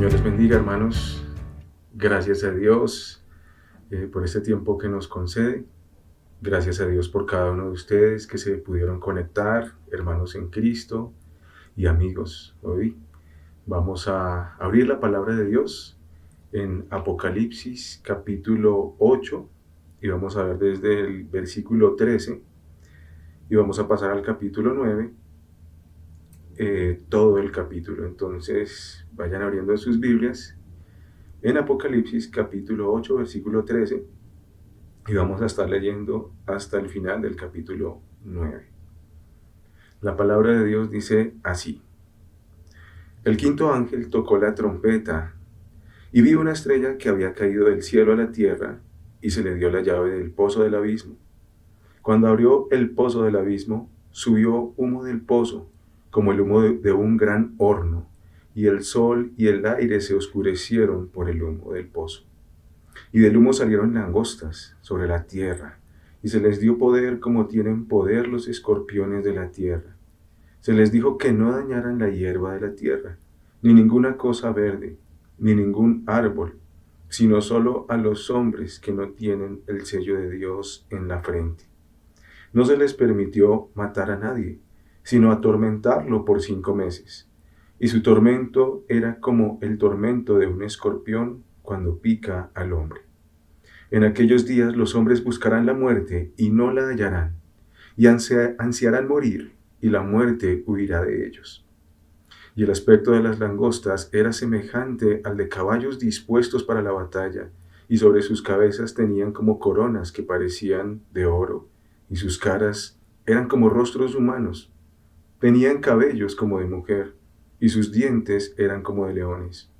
Señor les bendiga, hermanos. Gracias a Dios por este tiempo que nos concede. Gracias a Dios por cada uno de ustedes que se pudieron conectar, hermanos en Cristo y amigos. Hoy vamos a abrir la palabra de Dios en Apocalipsis capítulo 8 y vamos a ver desde el versículo 13 y vamos a pasar al capítulo 9, todo el capítulo. Entonces vayan abriendo sus Biblias en Apocalipsis capítulo 8, versículo 13, y vamos a estar leyendo hasta el final del capítulo 9. La palabra de Dios dice así: El quinto ángel tocó la trompeta, y vi una estrella que había caído del cielo a la tierra, y se le dio la llave del pozo del abismo. Cuando abrió el pozo del abismo, subió humo del pozo, como el humo de un gran horno, y el sol y el aire se oscurecieron por el humo del pozo. Y del humo salieron langostas sobre la tierra, y se les dio poder como tienen poder los escorpiones de la tierra. Se les dijo que no dañaran la hierba de la tierra, ni ninguna cosa verde, ni ningún árbol, sino solo a los hombres que no tienen el sello de Dios en la frente. No se les permitió matar a nadie, sino atormentarlo por 5 meses. Y su tormento era como el tormento de un escorpión cuando pica al hombre. En aquellos días los hombres buscarán la muerte y no la hallarán, y ansiarán morir, y la muerte huirá de ellos. Y el aspecto de las langostas era semejante al de caballos dispuestos para la batalla, y sobre sus cabezas tenían como coronas que parecían de oro, y sus caras eran como rostros humanos. Tenían cabellos como de mujer, y sus dientes eran como de leones.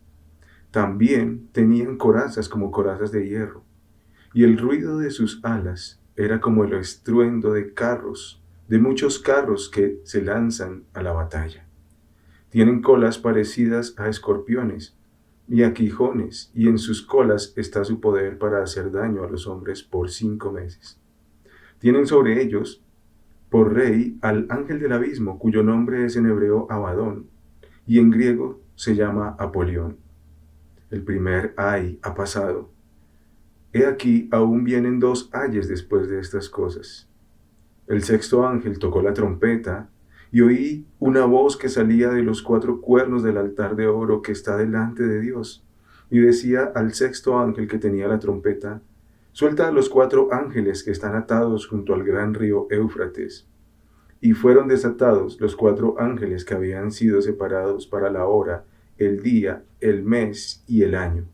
También tenían corazas como corazas de hierro, y el ruido de sus alas era como el estruendo de carros, de muchos carros que se lanzan a la batalla. Tienen colas parecidas a escorpiones y a quijones, y en sus colas está su poder para hacer daño a los hombres por 5 meses. Tienen sobre ellos por rey al ángel del abismo, cuyo nombre es en hebreo Abadón, y en griego se llama Apolión. El primer ay ha pasado. He aquí, aún vienen 2 ayes después de estas cosas. El sexto ángel tocó la trompeta, y oí una voz que salía de los 4 cuernos del altar de oro que está delante de Dios, y decía al sexto ángel que tenía la trompeta: Suelta a los 4 ángeles que están atados junto al gran río Éufrates. Y fueron desatados los 4 ángeles que habían sido separados para la hora, el día, el mes y el año,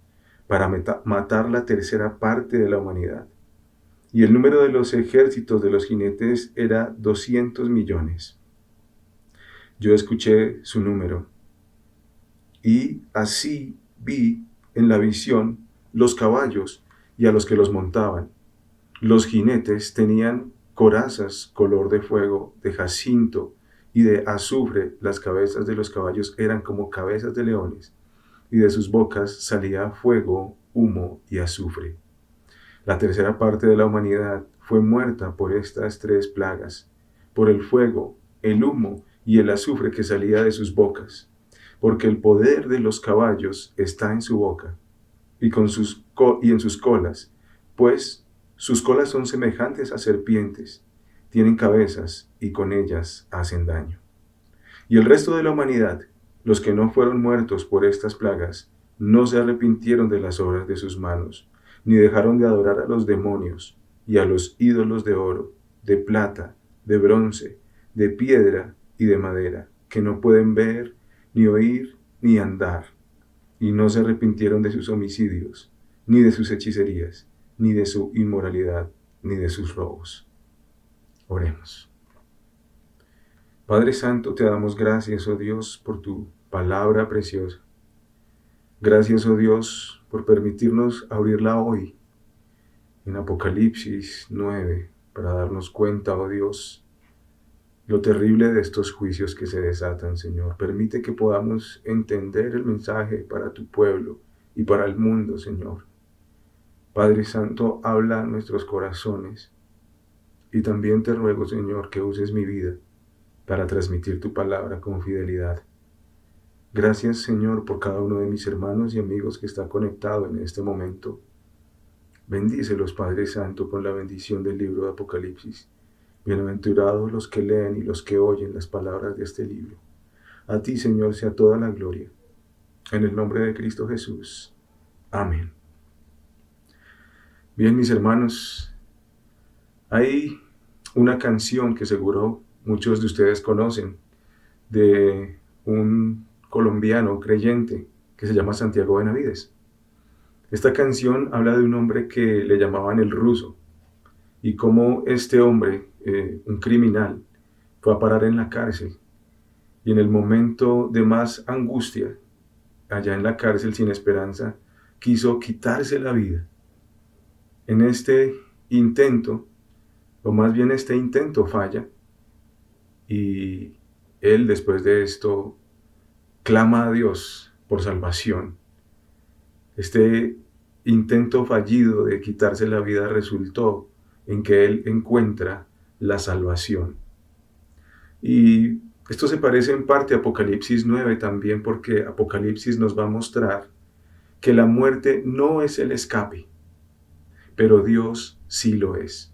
para matar la tercera parte de la humanidad. Y el número de los ejércitos de los jinetes era 200 millones. Yo escuché su número, y así vi en la visión los caballos y a los que los montaban. Los jinetes tenían corazas color de fuego, de jacinto y de azufre. Las cabezas de los caballos eran como cabezas de leones, y de sus bocas salía fuego, humo y azufre. La tercera parte de la humanidad fue muerta por estas 3 plagas, por el fuego, el humo y el azufre que salía de sus bocas, porque el poder de los caballos está en su boca y en sus colas, pues sus colas son semejantes a serpientes, tienen cabezas y con ellas hacen daño. Y el resto de la humanidad, los que no fueron muertos por estas plagas, no se arrepintieron de las obras de sus manos, ni dejaron de adorar a los demonios y a los ídolos de oro, de plata, de bronce, de piedra y de madera, que no pueden ver, ni oír, ni andar. Y no se arrepintieron de sus homicidios, ni de sus hechicerías, ni de su inmoralidad, ni de sus robos. Oremos. Padre Santo, te damos gracias, oh Dios, por tu palabra preciosa. Gracias, oh Dios, por permitirnos abrirla hoy en Apocalipsis 9, para darnos cuenta, oh Dios, lo terrible de estos juicios que se desatan, Señor. Permite que podamos entender el mensaje para tu pueblo y para el mundo, Señor. Padre Santo, habla a nuestros corazones, y también te ruego, Señor, que uses mi vida para transmitir tu palabra con fidelidad. Gracias, Señor, por cada uno de mis hermanos y amigos que está conectado en este momento. Bendícelos, Padre Santo, con la bendición del libro de Apocalipsis. Bienaventurados los que leen y los que oyen las palabras de este libro. A ti, Señor, sea toda la gloria. En el nombre de Cristo Jesús. Amén. Bien, mis hermanos, hay una canción que seguro muchos de ustedes conocen, de un colombiano creyente que se llama Santiago Benavides. Esta canción habla de un hombre que le llamaban el ruso y cómo este hombre, un criminal, fue a parar en la cárcel y en el momento de más angustia, allá en la cárcel sin esperanza, quiso quitarse la vida. En este intento, o más bien este intento falla, y él después de esto clama a Dios por salvación. Este intento fallido de quitarse la vida resultó en que él encuentra la salvación. Y esto se parece en parte a Apocalipsis 9 también, porque Apocalipsis nos va a mostrar que la muerte no es el escape, pero Dios sí lo es.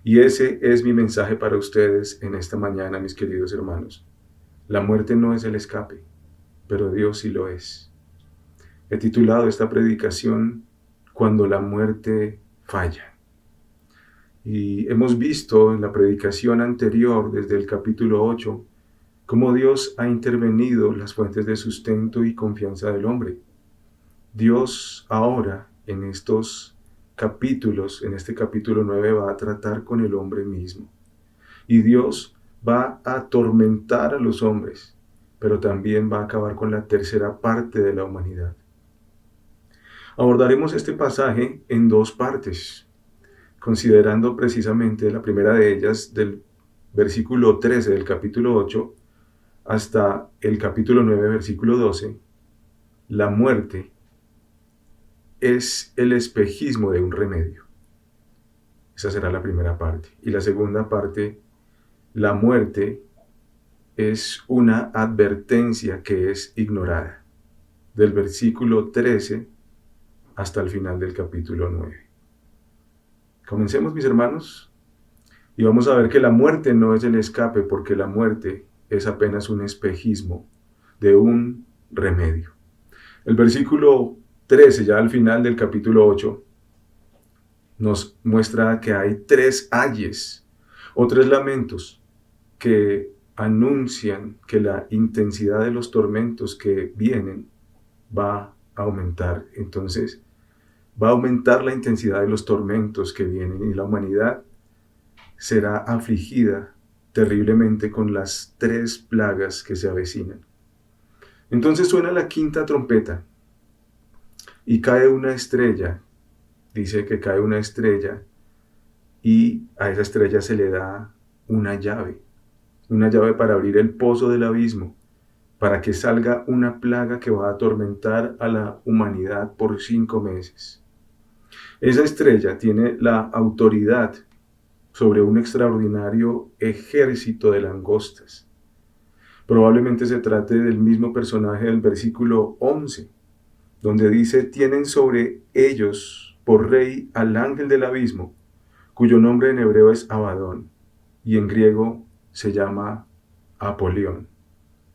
Y ese es mi mensaje para ustedes en esta mañana, mis queridos hermanos. La muerte no es el escape, pero Dios sí lo es. He titulado esta predicación Cuando la muerte falla. Y hemos visto en la predicación anterior, desde el capítulo 8, cómo Dios ha intervenido en las fuentes de sustento y confianza del hombre. Dios ahora, en estos capítulos, en este capítulo 9, va a tratar con el hombre mismo. Y Dios va a atormentar a los hombres, pero también va a acabar con la tercera parte de la humanidad. Abordaremos este pasaje en dos partes, considerando precisamente la primera de ellas del versículo 13 del capítulo 8 hasta el capítulo 9, versículo 12. La muerte es el espejismo de un remedio. Esa será la primera parte. Y la segunda parte, la muerte es una advertencia que es ignorada, del versículo 13 hasta el final del capítulo 9. Comencemos, mis hermanos, y vamos a ver que la muerte no es el escape, porque la muerte es apenas un espejismo de un remedio. El versículo 13, ya al final del capítulo 8, nos muestra que hay tres ayes o tres lamentos que anuncian que la intensidad de los tormentos que vienen va a aumentar. Entonces, va a aumentar la intensidad de los tormentos que vienen y la humanidad será afligida terriblemente con las tres plagas que se avecinan. Entonces suena la quinta trompeta y cae una estrella. Dice que cae una estrella y a esa estrella se le da una llave para abrir el pozo del abismo, para que salga una plaga que va a atormentar a la humanidad por 5 meses. Esa estrella tiene la autoridad sobre un extraordinario ejército de langostas. Probablemente se trate del mismo personaje del versículo 11, donde dice: tienen sobre ellos por rey al ángel del abismo, cuyo nombre en hebreo es Abadón, y en griego se llama Apolión,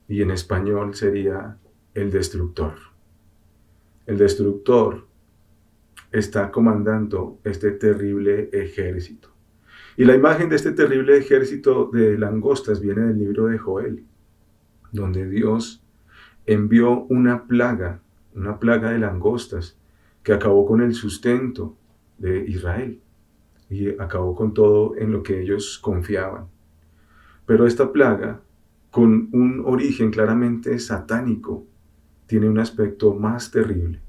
y en español sería el destructor. El destructor está comandando este terrible ejército. Y la imagen de este terrible ejército de langostas viene del libro de Joel, donde Dios envió una plaga de langostas que acabó con el sustento de Israel y acabó con todo en lo que ellos confiaban. Pero esta plaga, con un origen claramente satánico, tiene un aspecto más terrible.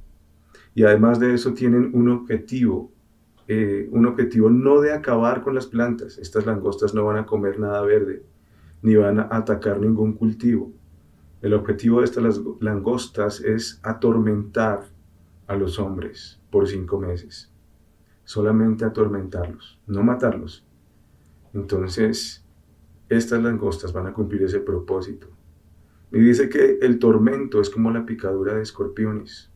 Y además de eso tienen un objetivo no de acabar con las plantas. Estas langostas no van a comer nada verde, ni van a atacar ningún cultivo. El objetivo de estas langostas es atormentar a los hombres por 5 meses. Solamente atormentarlos, no matarlos. Entonces, estas langostas van a cumplir ese propósito. Y dice que el tormento es como la picadura de escorpiones.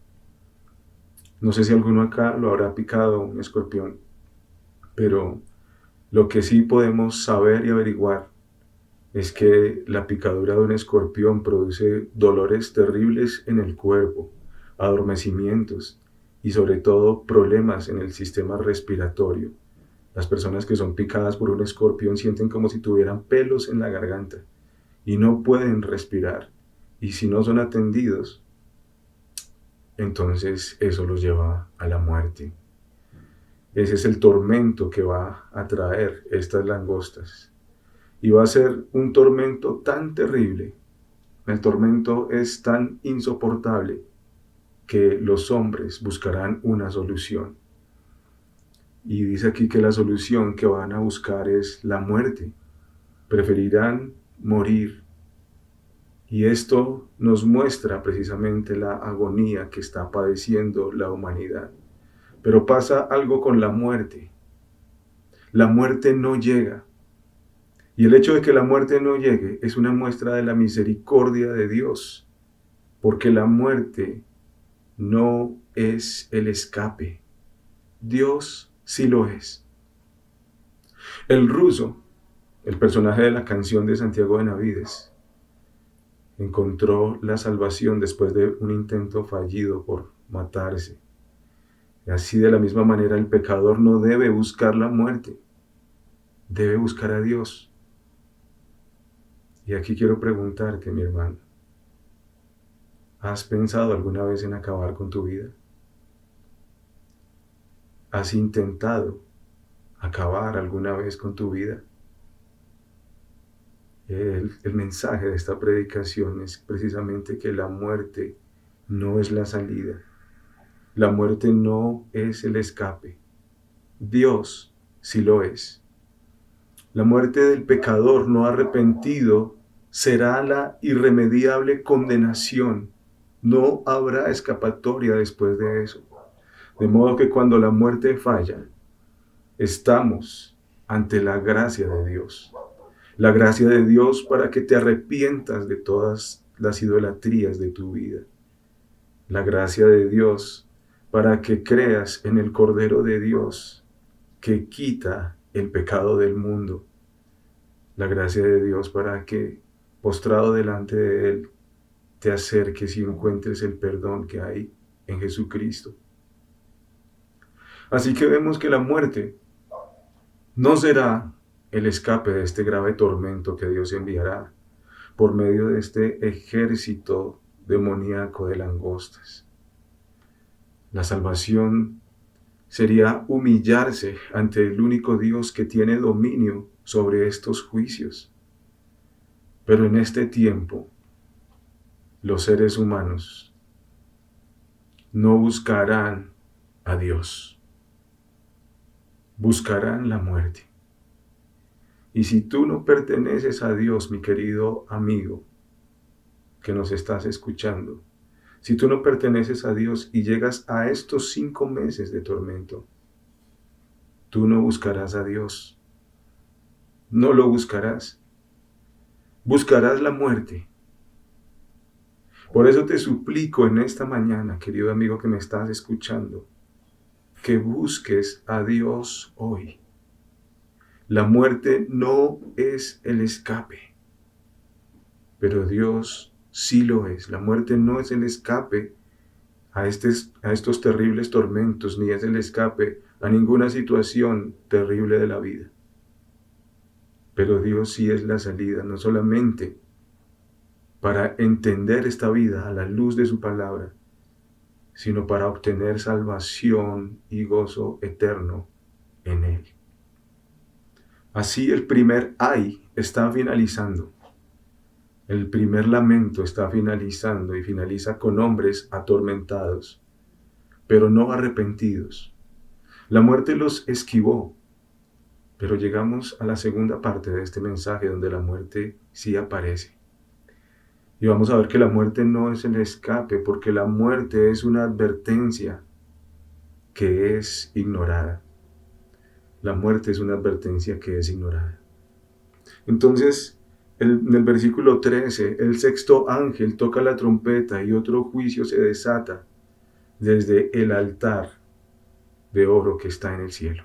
No sé si alguno acá lo habrá picado un escorpión, pero lo que sí podemos saber y averiguar es que la picadura de un escorpión produce dolores terribles en el cuerpo, adormecimientos y sobre todo problemas en el sistema respiratorio. Las personas que son picadas por un escorpión sienten como si tuvieran pelos en la garganta y no pueden respirar. Y si no son atendidos, entonces eso los lleva a la muerte. Ese es el tormento que va a traer estas langostas. Y va a ser un tormento tan terrible, el tormento es tan insoportable que los hombres buscarán una solución. Y dice aquí que la solución que van a buscar es la muerte. Preferirán morir. Y esto nos muestra precisamente la agonía que está padeciendo la humanidad. Pero pasa algo con la muerte. La muerte no llega. Y el hecho de que la muerte no llegue es una muestra de la misericordia de Dios, porque la muerte no es el escape. Dios sí lo es. El ruso, el personaje de la canción de Santiago Benavides, encontró la salvación después de un intento fallido por matarse. Y así de la misma manera el pecador no debe buscar la muerte, debe buscar a Dios. Y aquí quiero preguntarte, mi hermano, ¿has pensado alguna vez en acabar con tu vida? ¿Has intentado acabar alguna vez con tu vida? El mensaje de esta predicación es precisamente que la muerte no es la salida. La muerte no es el escape. Dios sí lo es. La muerte del pecador no arrepentido será la irremediable condenación. No habrá escapatoria después de eso. De modo que cuando la muerte falla, estamos ante la gracia de Dios. La gracia de Dios para que te arrepientas de todas las idolatrías de tu vida. La gracia de Dios para que creas en el Cordero de Dios que quita el pecado del mundo. La gracia de Dios para que, postrado delante de Él, te acerques y encuentres el perdón que hay en Jesucristo. Así que vemos que la muerte no será el escape de este grave tormento que Dios enviará por medio de este ejército demoníaco de langostas. La salvación sería humillarse ante el único Dios que tiene dominio sobre estos juicios. Pero en este tiempo, los seres humanos no buscarán a Dios, buscarán la muerte. Y si tú no perteneces a Dios, mi querido amigo, que nos estás escuchando, si tú no perteneces a Dios y llegas a estos 5 meses de tormento, tú no buscarás a Dios, no lo buscarás, buscarás la muerte. Por eso te suplico en esta mañana, querido amigo que me estás escuchando, que busques a Dios hoy. La muerte no es el escape, pero Dios sí lo es. La muerte no es el escape a estos terribles tormentos, ni es el escape a ninguna situación terrible de la vida. Pero Dios sí es la salida, no solamente para entender esta vida a la luz de su palabra, sino para obtener salvación y gozo eterno en Él. Así el primer ay está finalizando. El primer lamento está finalizando y finaliza con hombres atormentados, pero no arrepentidos. La muerte los esquivó, pero llegamos a la segunda parte de este mensaje donde la muerte sí aparece. Y vamos a ver que la muerte no es el escape, porque la muerte es una advertencia que es ignorada. La muerte es una advertencia que es ignorada. Entonces, En el versículo 13, el sexto ángel toca la trompeta y otro juicio se desata desde el altar de oro que está en el cielo.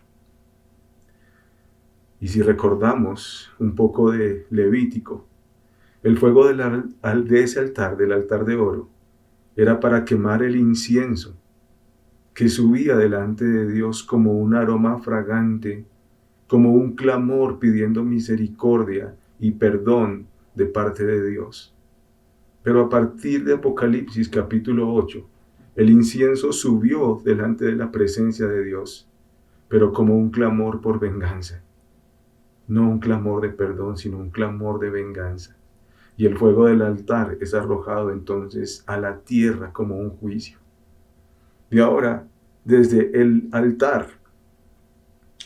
Y si recordamos un poco de Levítico, el fuego de ese altar, del altar de oro, era para quemar el incienso que subía delante de Dios como un aroma fragante, como un clamor pidiendo misericordia y perdón de parte de Dios. Pero a partir de Apocalipsis capítulo 8, el incienso subió delante de la presencia de Dios, pero como un clamor por venganza. No un clamor de perdón, sino un clamor de venganza. Y el fuego del altar es arrojado entonces a la tierra como un juicio. Y ahora, desde el altar,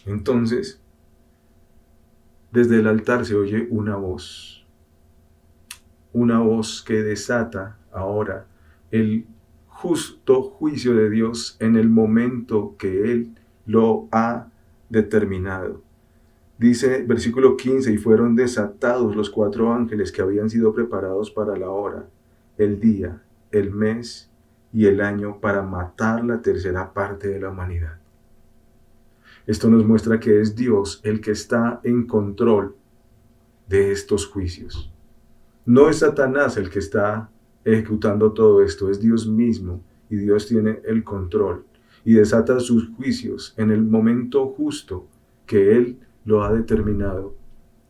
entonces, desde el altar se oye una voz que desata ahora el justo juicio de Dios en el momento que Él lo ha determinado. Dice versículo 15, y fueron desatados los 4 ángeles que habían sido preparados para la hora, el día, el mes y el año para matar la tercera parte de la humanidad. Esto nos muestra que es Dios el que está en control de estos juicios. No es Satanás el que está ejecutando todo esto, es Dios mismo, y Dios tiene el control y desata sus juicios en el momento justo que Él lo ha determinado.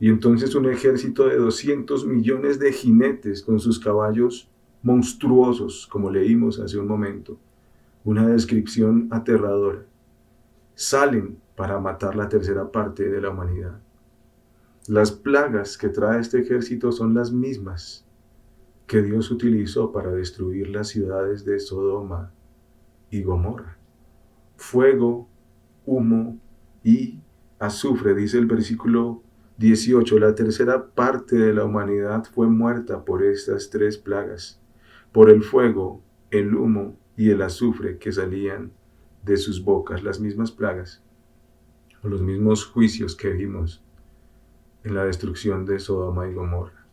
Y entonces un ejército de 200 millones de jinetes con sus caballos monstruosos, como leímos hace un momento, una descripción aterradora, salen para matar la tercera parte de la humanidad. Las plagas que trae este ejército son las mismas que Dios utilizó para destruir las ciudades de Sodoma y Gomorra. Fuego, humo y azufre, dice el versículo 18. La tercera parte de la humanidad fue muerta por estas 3 plagas, por el fuego, el humo y el azufre que salían de sus bocas, las mismas plagas, o los mismos juicios que vimos en la destrucción de Sodoma y Gomorra.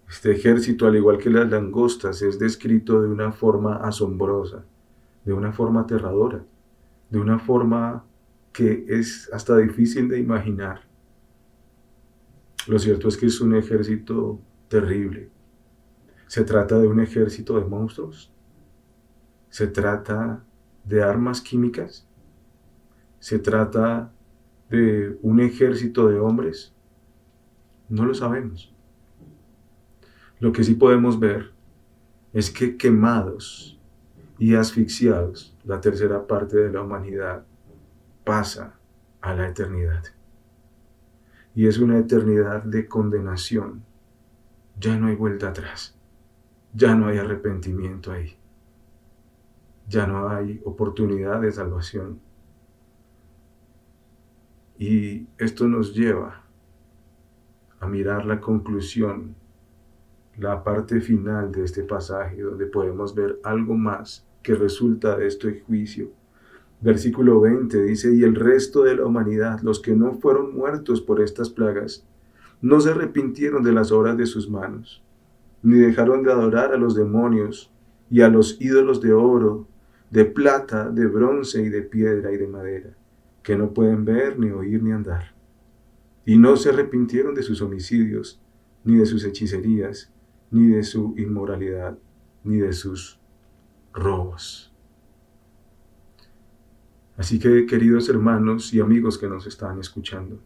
Este ejército, al igual que las langostas, es descrito de una forma asombrosa, de una forma aterradora, de una forma que es hasta difícil de imaginar. Lo cierto es que es un ejército terrible. ¿Se trata de un ejército de monstruos? ¿Se trata de armas químicas? ¿Se trata de un ejército de hombres? No lo sabemos. Lo que sí podemos ver es que quemados y asfixiados, la tercera parte de la humanidad pasa a la eternidad. Y es una eternidad de condenación. Ya no hay vuelta atrás. Ya no hay arrepentimiento ahí. Ya no hay oportunidad de salvación. Y esto nos lleva a mirar la conclusión, la parte final de este pasaje, donde podemos ver algo más que resulta de este juicio. Versículo 20 dice, y el resto de la humanidad, los que no fueron muertos por estas plagas, no se arrepintieron de las obras de sus manos, ni dejaron de adorar a los demonios y a los ídolos de oro, de plata, de bronce y de piedra y de madera, que no pueden ver, ni oír, ni andar. Y no se arrepintieron de sus homicidios, ni de sus hechicerías, ni de su inmoralidad, ni de sus robos. Así que, queridos hermanos y amigos que nos están escuchando,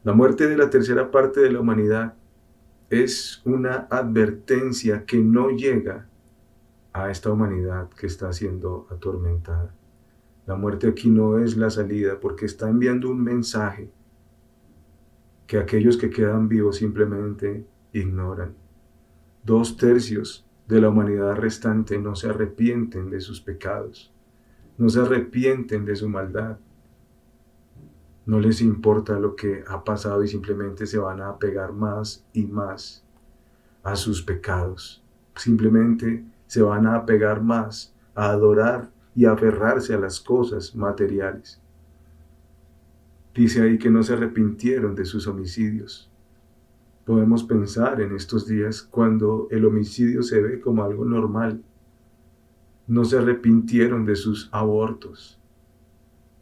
la muerte de la tercera parte de la humanidad es una advertencia que no llega a esta humanidad que está siendo atormentada. La muerte aquí no es la salida, porque está enviando un mensaje que aquellos que quedan vivos simplemente ignoran. 2/3 de la humanidad restante no se arrepienten de sus pecados, no se arrepienten de su maldad. No les importa lo que ha pasado y simplemente se van a apegar más y más a sus pecados. Simplemente se van a apegar más a adorar y a aferrarse a las cosas materiales. Dice ahí que no se arrepintieron de sus homicidios. Podemos pensar en estos días cuando el homicidio se ve como algo normal. No se arrepintieron de sus abortos,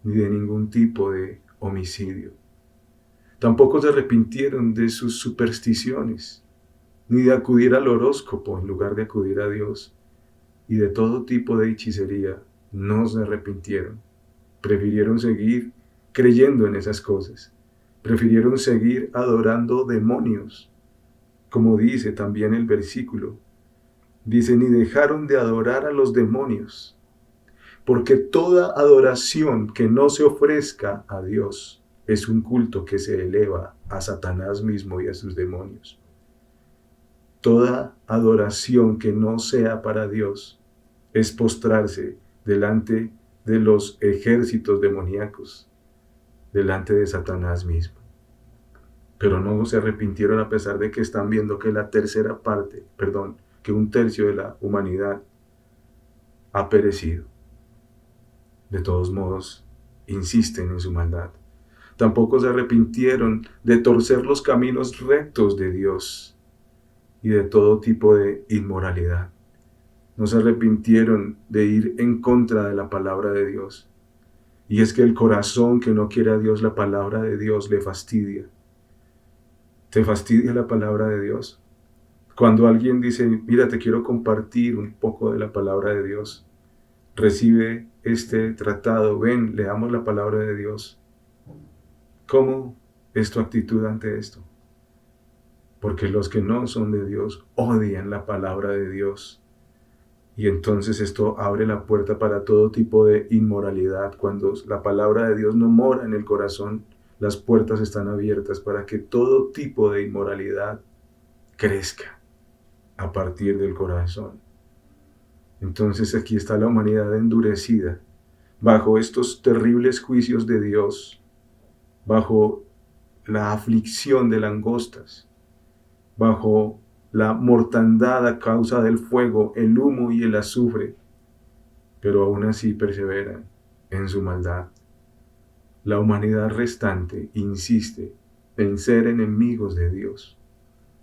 ni de ningún tipo de homicidio. Tampoco se arrepintieron de sus supersticiones, ni de acudir al horóscopo en lugar de acudir a Dios, y de todo tipo de hechicería. No se arrepintieron. Prefirieron seguir creyendo en esas cosas. Prefirieron seguir adorando demonios, como dice también el versículo. Dice, ni dejaron de adorar a los demonios, porque toda adoración que no se ofrezca a Dios es un culto que se eleva a Satanás mismo y a sus demonios. Toda adoración que no sea para Dios es postrarse delante de los ejércitos demoníacos, delante de Satanás mismo. Pero no se arrepintieron a pesar de que están viendo que que un tercio de la humanidad ha perecido. De todos modos, insisten en su maldad. Tampoco se arrepintieron de torcer los caminos rectos de Dios y de todo tipo de inmoralidad. No se arrepintieron de ir en contra de la palabra de Dios. Y es que el corazón que no quiere a Dios, la palabra de Dios le fastidia. ¿Te fastidia la palabra de Dios? Cuando alguien dice, mira, te quiero compartir un poco de la palabra de Dios, recibe este tratado, ven, leamos la palabra de Dios. ¿Cómo es tu actitud ante esto? Porque los que no son de Dios odian la palabra de Dios. Y entonces esto abre la puerta para todo tipo de inmoralidad. Cuando la palabra de Dios no mora en el corazón, las puertas están abiertas para que todo tipo de inmoralidad crezca a partir del corazón. Entonces aquí está la humanidad endurecida, bajo estos terribles juicios de Dios, bajo la aflicción de langostas, bajo la mortandad a causa del fuego, el humo y el azufre, pero aún así perseveran en su maldad. La humanidad restante insiste en ser enemigos de Dios.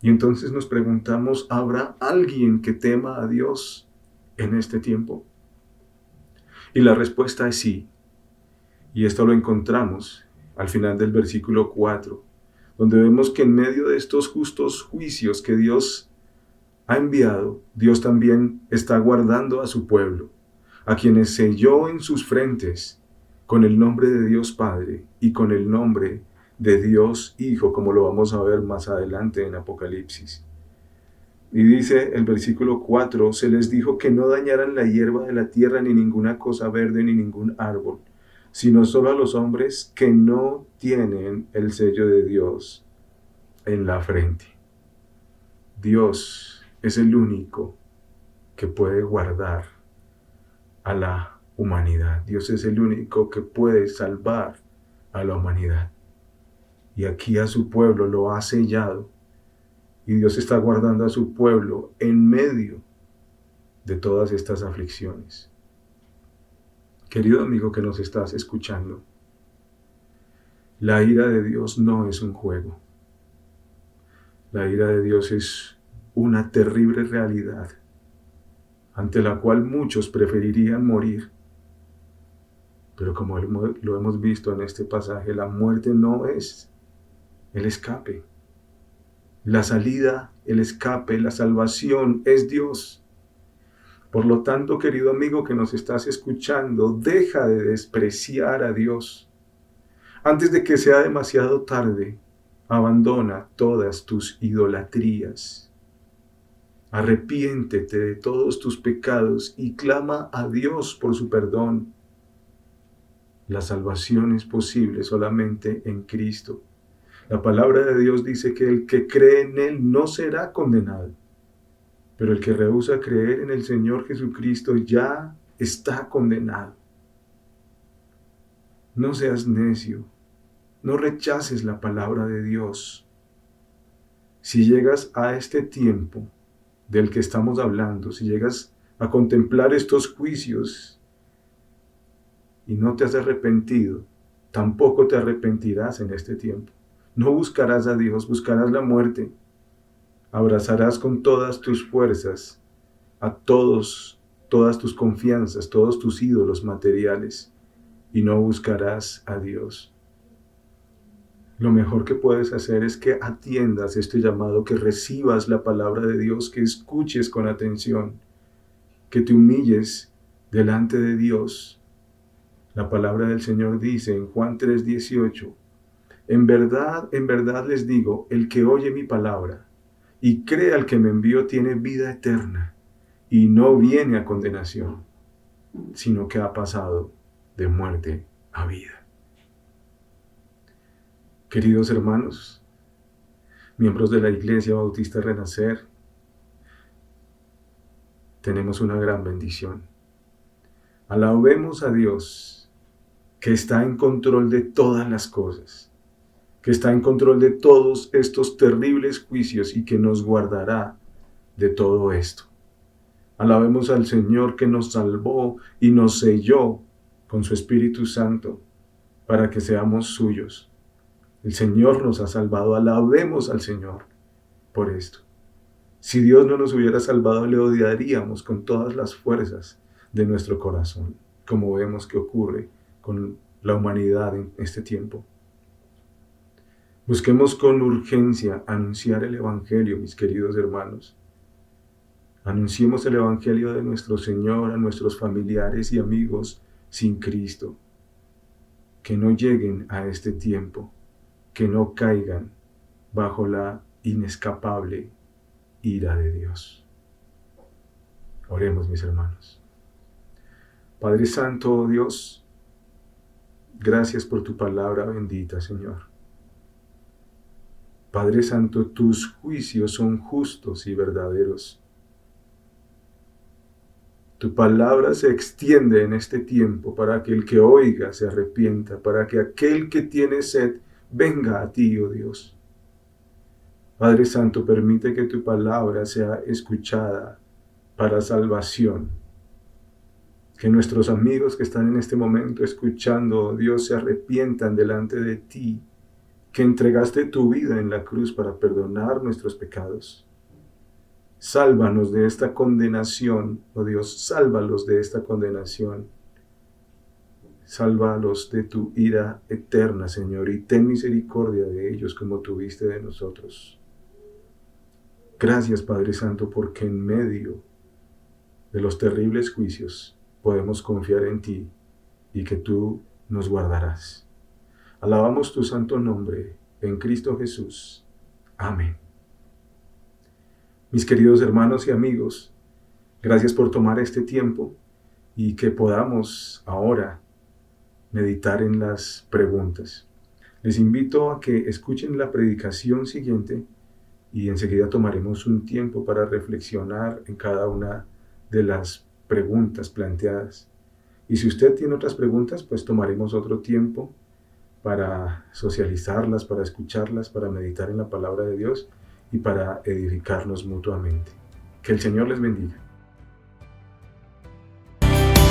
Y entonces nos preguntamos, ¿habrá alguien que tema a Dios en este tiempo? Y la respuesta es sí. Y esto lo encontramos al final del versículo 4, donde vemos que en medio de estos justos juicios que Dios ha enviado, Dios también está guardando a su pueblo, a quienes selló en sus frentes con el nombre de Dios Padre y con el nombre de Dios Hijo, como lo vamos a ver más adelante en Apocalipsis. Y dice el versículo 4, se les dijo que no dañaran la hierba de la tierra, ni ninguna cosa verde, ni ningún árbol, sino solo a los hombres que no tienen el sello de Dios en la frente. Dios es el único que puede guardar a la humanidad. Dios es el único que puede salvar a la humanidad. Y aquí a su pueblo lo ha sellado. Y Dios está guardando a su pueblo en medio de todas estas aflicciones. Querido amigo que nos estás escuchando, la ira de Dios no es un juego. La ira de Dios es una terrible realidad ante la cual muchos preferirían morir. Pero como lo hemos visto en este pasaje, la muerte no es el escape. La salida, el escape, la salvación es Dios. Por lo tanto, querido amigo que nos estás escuchando, deja de despreciar a Dios. Antes de que sea demasiado tarde, abandona todas tus idolatrías. Arrepiéntete de todos tus pecados y clama a Dios por su perdón. La salvación es posible solamente en Cristo. La palabra de Dios dice que el que cree en Él no será condenado. Pero el que rehúsa creer en el Señor Jesucristo ya está condenado. No seas necio. No rechaces la palabra de Dios. Si llegas a este tiempo del que estamos hablando, si llegas a contemplar estos juicios y no te has arrepentido, tampoco te arrepentirás en este tiempo. No buscarás a Dios, buscarás la muerte. Abrazarás con todas tus fuerzas a todas tus confianzas, todos tus ídolos materiales y no buscarás a Dios. Lo mejor que puedes hacer es que atiendas este llamado, que recibas la palabra de Dios, que escuches con atención, que te humilles delante de Dios. La palabra del Señor dice en Juan 3:18, en verdad les digo, el que oye mi palabra y cree al que me envió tiene vida eterna y no viene a condenación, sino que ha pasado de muerte a vida. Queridos hermanos, miembros de la Iglesia Bautista Renacer, tenemos una gran bendición. Alabemos a Dios, que está en control de todas las cosas, que está en control de todos estos terribles juicios y que nos guardará de todo esto. Alabemos al Señor que nos salvó y nos selló con su Espíritu Santo para que seamos suyos. El Señor nos ha salvado, alabemos al Señor por esto. Si Dios no nos hubiera salvado, le odiaríamos con todas las fuerzas de nuestro corazón, como vemos que ocurre con la humanidad en este tiempo. Busquemos con urgencia anunciar el Evangelio, mis queridos hermanos. Anunciemos el Evangelio de nuestro Señor a nuestros familiares y amigos sin Cristo. Que no lleguen a este tiempo, que no caigan bajo la inescapable ira de Dios. Oremos, mis hermanos. Padre Santo, oh Dios, gracias por tu palabra bendita, Señor. Padre Santo, tus juicios son justos y verdaderos. Tu palabra se extiende en este tiempo para que el que oiga se arrepienta, para que aquel que tiene sed venga a ti, oh Dios. Padre Santo, permite que tu palabra sea escuchada para salvación. Que nuestros amigos que están en este momento escuchando, oh Dios, se arrepientan delante de ti, que entregaste tu vida en la cruz para perdonar nuestros pecados. Sálvanos de esta condenación, oh Dios, sálvalos de esta condenación. Sálvalos de tu ira eterna, Señor, y ten misericordia de ellos como tuviste de nosotros. Gracias, Padre Santo, porque en medio de los terribles juicios podemos confiar en ti y que tú nos guardarás. Alabamos tu santo nombre en Cristo Jesús. Amén. Mis queridos hermanos y amigos, gracias por tomar este tiempo y que podamos ahora meditar en las preguntas. Les invito a que escuchen la predicación siguiente y enseguida tomaremos un tiempo para reflexionar en cada una de las preguntas planteadas. Y si usted tiene otras preguntas, pues tomaremos otro tiempo para socializarlas, para escucharlas, para meditar en la palabra de Dios y para edificarnos mutuamente. Que el Señor les bendiga.